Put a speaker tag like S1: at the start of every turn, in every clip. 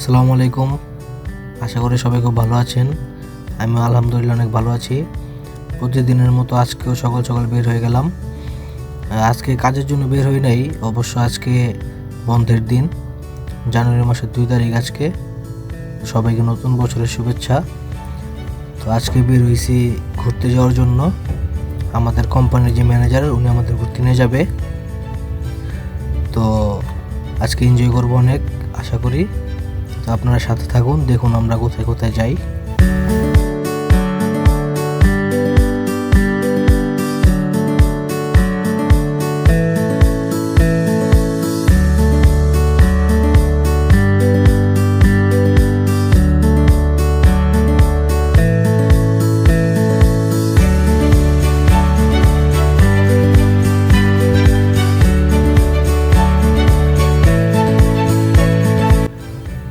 S1: আসসালামু আলাইকুম। আশা করি সবাই খুব ভালো আছেন। আমি আলহামদুলিল্লাহ অনেক ভালো আছি। প্রতিদিনের মতো আজকেও সকাল সকাল বের হয়ে গেলাম। আজকে কাজের জন্য বের হই নাই, অবশ্য আজকে বন্ধের দিন, জানুয়ারি মাসের 2 তারিখ। আজকে সবাইকে নতুন বছরের শুভেচ্ছা। তো আজকে বের হয়েছি ঘুরতে যাওয়ার জন্য। আমাদের কোম্পানির যে ম্যানেজার, উনি আমাদের ঘুরতে নিয়ে যাবে। তো আজকে এনজয় করবো অনেক, আশা করি। তো আপনারা সাথে থাকুন, দেখুন আমরা কোথায় কোথায় যাই।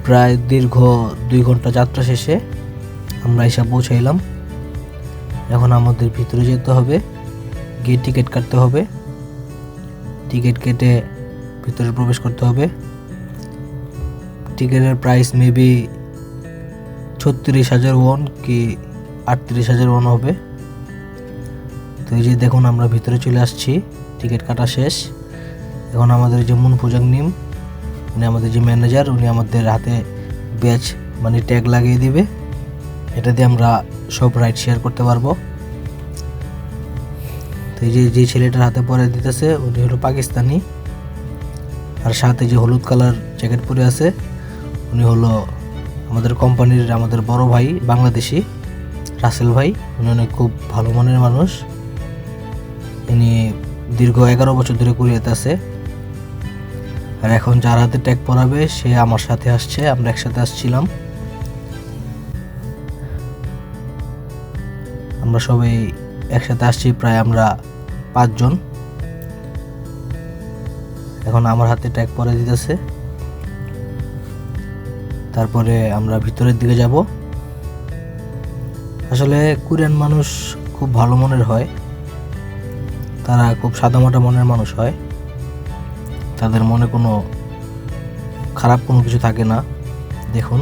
S1: প্রায় দীর্ঘ 2 ঘন্টা যাত্রা শেষে আমরা এসে পৌঁছাইলাম। এখন আমাদের ভিতরে যেতে হবে, গিয়ে টিকিট কাটতে হবে। টিকিট কেটে ভিতরে প্রবেশ করতে হবে। টিকিটের প্রাইস মেবি 36,000 ওয়ান কি 38,000 ওয়ান হবে। তো এই যে দেখুন, আমরা ভিতরে চলে আসছি, টিকিট কাটা শেষ। এখন আমাদের যে মুনফুজাং নিম, উনি আমাদের যে ম্যানেজার, উনি আমাদের হাতে ব্যাচ মানে ট্যাগ লাগিয়ে দিবে। এটা দিয়ে আমরা সব রাইড শেয়ার করতে পারবো। তো এই যে ছেলেটার হাতে পরে দিতেছে, উনি হলো পাকিস্তানি। আর সাথে যে হলুদ কালার জ্যাকেট পরে আছে, উনি হলো আমাদের কোম্পানির আমাদের বড় ভাই, বাংলাদেশি রাসেল ভাই। উনি অনেক খুব ভালো মনের মানুষ। ইনি দীর্ঘ 11 বছর ধরে কুরিয়াতে আছে। আর এখন যার হাতে ট্যাগ পরাবে সে আমার সাথে আসছে, আমরা একসাথে আসছিলাম। আমরা সবাই একসাথে আসছি, প্রায় আমরা 5 জন। এখন আমার হাতে ট্যাগ পরে দিতেছে। তারপরে আমরা ভিতরের দিকে যাব। আসলে কোরিয়ান মানুষ খুব ভালো মনের হয়, তারা খুব সাদামাটা মনের মানুষ হয়। তাদের মনে কোনো খারাপ কোনো কিছু থাকে না। দেখুন,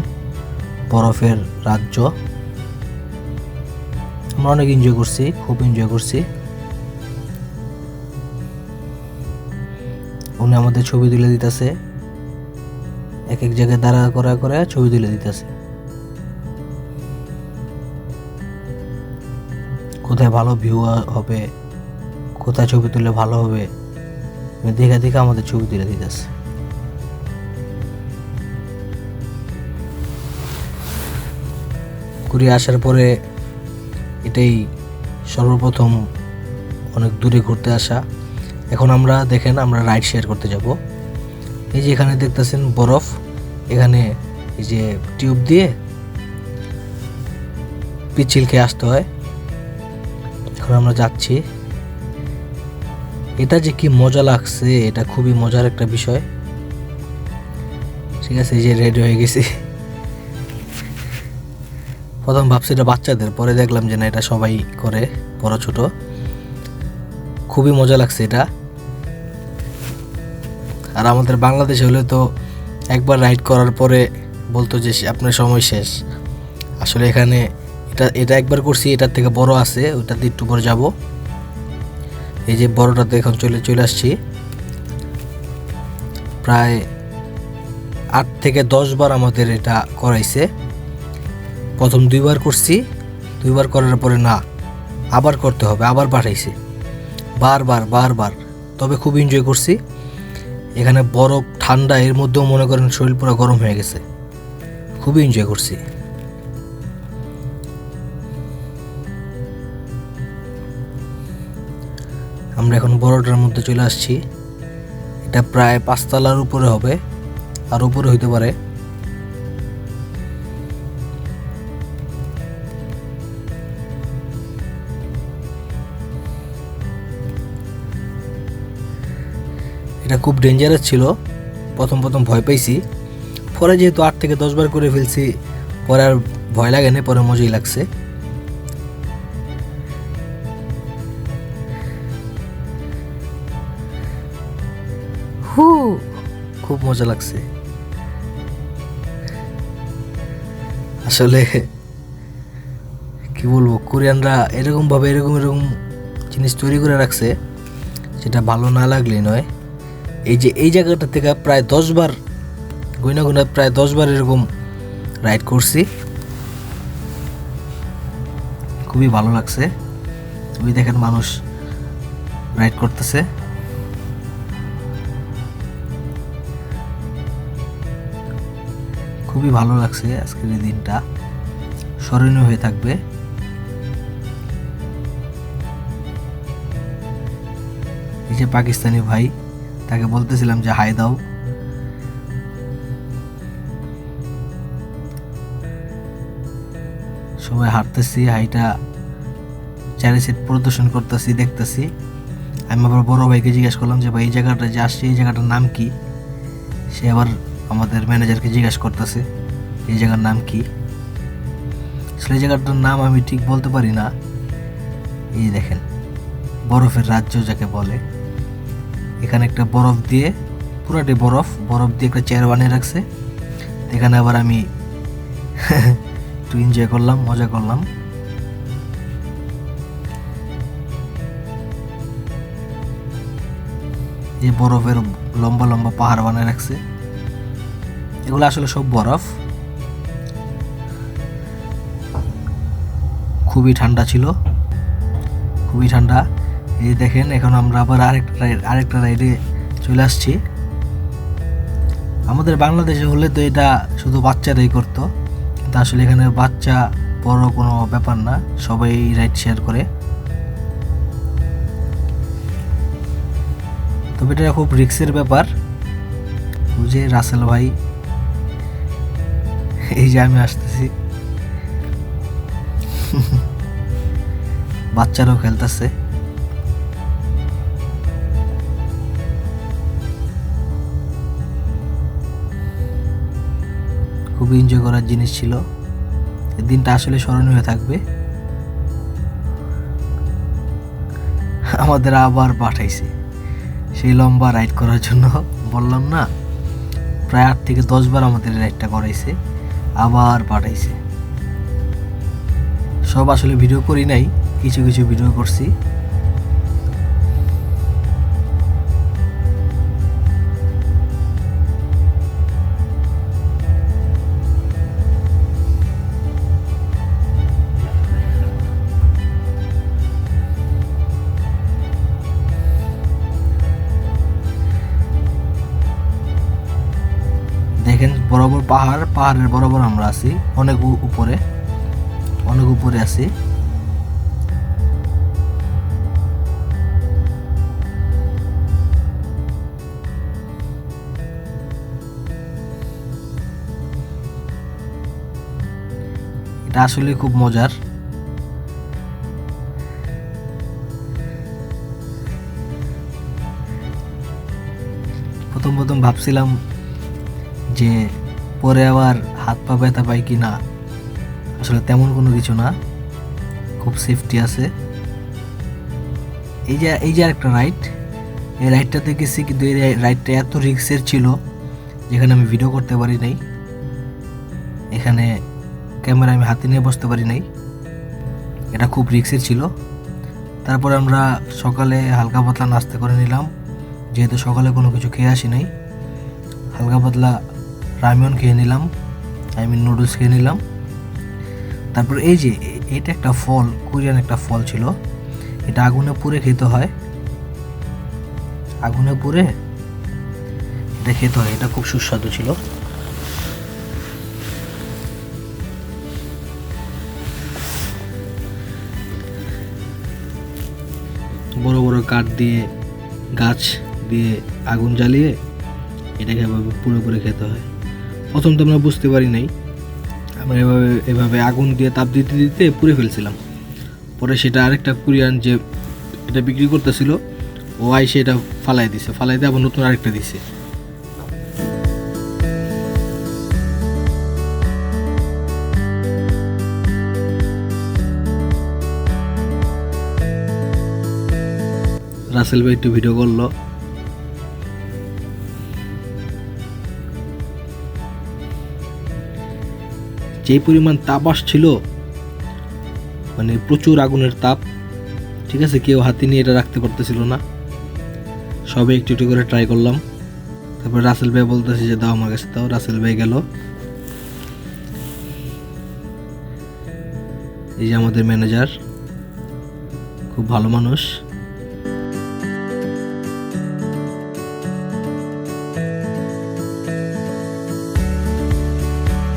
S1: বরফের রাজ্য। আমরা অনেক এনজয় করছি, খুব এনজয় করছি। উনি আমাদের ছবি তুলে দিতেছে, এক এক জায়গায় দাঁড়া করা করে ছবি তুলে দিতেছে। কোথায় ভালো ভিউ হবে, কোথায় ছবি তুললে ভালো হবে, দেখে দেখে আমাদের ছবি তুলে দিতেছে। কোরিয়া আসার পরে এটাই সর্বপ্রথম অনেক দূরে ঘুরতে আসা। এখন আমরা দেখেন, আমরা রাইড শেয়ার করতে যাব। এই যে এখানে দেখতেছেন বরফ, এখানে এই যে টিউব দিয়ে পিচ্ছিল খেয়ে আসতে হয়। এখন আমরা যাচ্ছি। এটা যে কি মজা লাগছে, এটা খুবই মজার একটা বিষয়। ঠিক আছে, এই যে রেডি হয়ে গেছি। প্রথম ভাবছি এটা বাচ্চাদের, পরে দেখলাম যে না, এটা সবাই করে, বড় ছোট। খুবই মজা লাগছে এটা। আর আমাদের বাংলাদেশে হলে তো একবার রাইড করার পরে বলতো যে আপনার সময় শেষ। আসলে এখানে এটা একবার করছি, এটার থেকে বড় আছে, ওইটাতে একটু পরে যাব। এই যে বড়টাতে এখন চলে আসছি। প্রায় 8 থেকে 10 বার আমাদের এটা করাইছে। প্রথম 2 বার করছি, 2 বার করার পরে না, আবার করতে হবে, আবার পাঠাইছে বারবার। তবে খুব এনজয় করছি। এখানে বরফ ঠান্ডা, এর মধ্যেও মনে করেন শরীর পুরো গরম হয়ে গেছে। খুবই এনজয় করছি। আমরা এখন বড়টার মধ্যে চলে আসছি। এটা প্রায় 5 তলার উপরে হবে, আর উপরে হইতে পারে। এটা খুব ডেঞ্জারাস ছিল, প্রথম ভয় পাইছি। পরে যেহেতু 8 থেকে 10 বার করে ফেলছি, পরে আর ভয় লাগে না, পরে মজাই লাগছে। খুব মজা লাগছে। আসলে কি বলবো, কোরিয়ানরা এরকম ভাবে এরকম জিনিস তৈরি করে রাখছে যেটা ভালো না লাগলেই নয়। এই যে এই জায়গাটা থেকে প্রায় 10 বার গুনা প্রায় 10 বার এরকম রাইড করছি, খুবই ভালো লাগছে। ওই দেখেন মানুষ রাইড করতেছে। খুবই ভালো লাগছে আজকের এই দিনটা, স্মরণীয় হয়ে থাকবে। এই যে পাকিস্তানি ভাই, তাকে বলতেছিলাম যে হাই দাও। সবাই হাঁটতেছি, হাইটা চারি সাইড প্রদর্শন করতেছি, দেখতেছি। আমি আবার বড় ভাইকে জিজ্ঞেস করলাম যে ভাই এই জায়গাটা যে আসছে এই জায়গাটার নাম কি। সে আবার আমাদের ম্যানেজারকে জিজ্ঞেস করতেছে এই জায়গার নাম কি। আসলে এই জায়গাটার নাম আমি ঠিক বলতে পারি না। এই দেখেন বরফের রাজ্য যাকে বলে, এখানে একটা বরফ দিয়ে, পুরাটি বরফ দিয়ে একটা চেয়ার বানিয়ে রাখছে। এখানে আবার আমি একটু এনজয় করলাম, মজা করলাম। এই বরফের লম্বা লম্বা পাহাড় বানিয়ে রাখছে, এগুলো আসলে সব বরফ। খুবই ঠান্ডা ছিল, খুবই ঠান্ডা। এই দেখেন এখন আমরা আবার আরেকটা রাইডে চলে আসছি। আমাদের বাংলাদেশে হলে তো এটা শুধু বাচ্চারাই করতো, কিন্তু আসলে এখানে বাচ্চা বড় কোনো ব্যাপার না, সবাই রাইড শেয়ার করে। তবে এটা খুব রিস্কের ব্যাপার। বুঝে রাসেল ভাই, এই যে আমি আসতেছি, বাচ্চারাও খেলতেছে। খুবই এনজয় করার জিনিস ছিল, এই দিনটা আসলে স্মরণীয় হয়ে থাকবে। আমাদের আবার পাঠাইছে সেই লম্বা রাইড করার জন্য, বললাম না প্রায় 8 থেকে 10 বার আমাদের রাইডটা করাইছে, আবার পাঠাইছে। সব আসলে ভিডিও করি নাই, কিছু কিছু ভিডিও করছি। দেখেন বরাবর পাহাড়ের বরাবর আমরা আছি, অনেক উপরে আছি। এটা আসলে খুব মজার। প্রথম ভাবছিলাম যে পরে আবার হাত পা ব্যথা পাই কি না, আসলে তেমন কোনো কিছু না, খুব সেফটি আছে। এই যে একটা রাইড, এই রাইডটাতে গেছি, কিন্তু এই রাইডটা এত রিস্কের ছিল যেখানে আমি ভিডিও করতে পারি নাই, এখানে ক্যামেরা আমি হাতে নিয়ে বসতে পারি নাই, এটা খুব রিস্কের ছিল। তারপরে আমরা সকালে হালকা পাতলা নাস্তা করে নিলাম, যেহেতু সকালে কোনো কিছু খেয়ে আসি নাই। হালকা পাতলা রামিয়ন খেয়ে নিলাম, নুডলস খেয়ে নিলাম। তারপর এই যে এটা একটা ফল, কোরিয়ান একটা ফল ছিল, এটা আগুনে পুড়ে খেতে হয়, আগুনে পুড়ে এটা খেতে হয়, এটা খুব সুস্বাদু ছিল। বড় বড় কাঠ দিয়ে, গাছ দিয়ে আগুন জ্বালিয়ে এটাকে পুরো খেতে হয়। প্রথম তো আমরা বুঝতে পারি নাই, আমরা এভাবে আগুন দিয়ে তাপ দিতে দিতে পুড়ে ফেলছিলাম। পরে সেটা আরেকটা কোরিয়ান যে এটা বিক্রি করতেছিল, ও আইসে এটা ফালাই দিয়ে আবার নতুন আরেকটা দিছে। রাসেল ভাই একটু ভিডিও করলো। যে পরিমাণ তাপ আসছিল, মানে প্রচুর আগুনের তাপ, ঠিক আছে, কেউ হাতে নিয়ে এটা রাখতে পারতেছিল না। সবে একটু একটু করে ট্রাই করলাম। তারপর রাসেল ভাই বলতেছে যে দাও আমার কাছে দাও। রাসেল ভাই গেল। এই যে আমাদের ম্যানেজার, খুব ভালো মানুষ।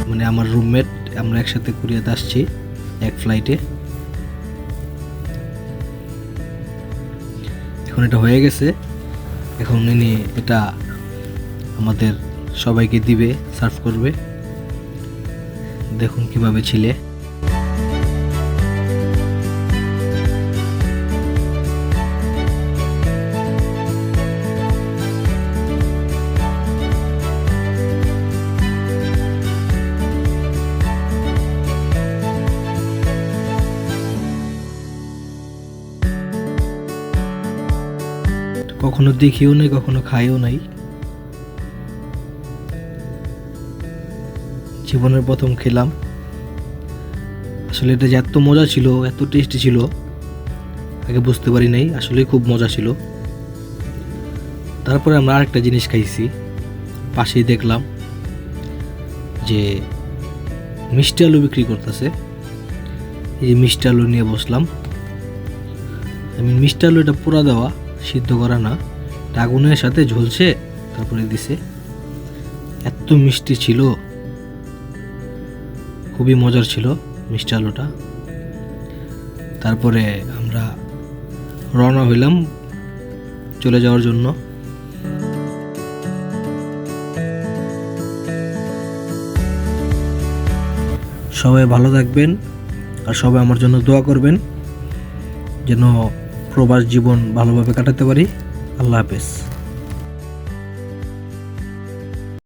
S1: মানে আমার রুমমেট, আমরা একসাথে কোরিয়াতে আসছি এক ফ্লাইটে। এখন এটা হয়ে গেছে, এখন ইনি এটা আমাদের সবাইকে দিবে, সার্ভ করবে। দেখুন কিভাবে ছিলে। কখনো দেখিও নাই, কখনো খাইও নাই, জীবনের প্রথম খেলাম। আসলে এটা যে এত মজা ছিল, এত টেস্টি ছিল, আগে বুঝতে পারি নাই। আসলে খুব মজা ছিল। তারপরে আমরা আরেকটা জিনিস খাইছি, পাশেই দেখলাম যে মিষ্টি আলু বিক্রি করতেছে। এই যে মিষ্টি আলু নিয়ে বসলাম। মিষ্টি আলু এটা পোড়া দেওয়া, সিদ্ধ করা না, আগুনের সাথে ঝলছে তারপরে দিছে। এত মিষ্টি ছিল, খুবই মজার ছিল মিষ্টি আলুটা। তারপরে আমরা রওনা হইলাম চলে যাওয়ার জন্য। সবাই ভালো থাকবেন আর সবাই আমার জন্য দোয়া করবেন যেন প্রবাস জীবন ভালোভাবে কাটাতে পারি। আল্লাহ হাফেজ।